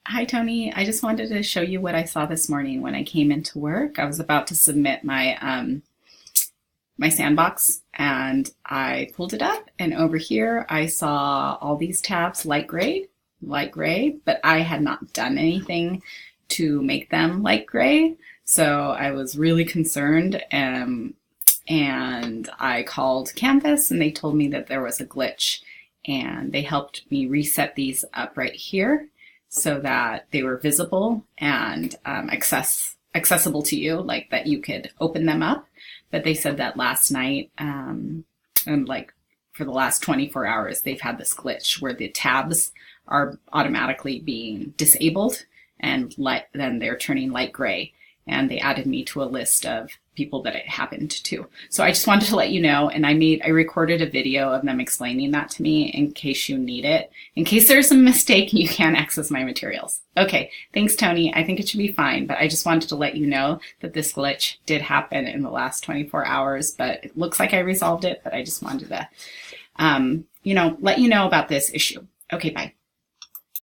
Hi, Tony. I just wanted to show you what I saw this morning when I came into work. I was about to submit my sandbox and I pulled it up, and over here I saw all these tabs light gray, but I had not done anything to make them light gray. So I was really concerned, and I called Canvas and they told me that there was a glitch, and they helped me reset these up right here so that they were visible and accessible to you, like that you could open them up. But they said that last night, and like for the last 24 hours, they've had this glitch where the tabs are automatically being disabled, and then they're turning light gray. And they added me to a list of people that it happened to. So I just wanted to let you know, and I recorded a video of them explaining that to me in case you need it, in case there's a mistake and you can't access my materials. Okay, thanks, Tony. I think it should be fine, but I just wanted to let you know that this glitch did happen in the last 24 hours, but it looks like I resolved it, but I just wanted to, let you know about this issue. Okay, bye.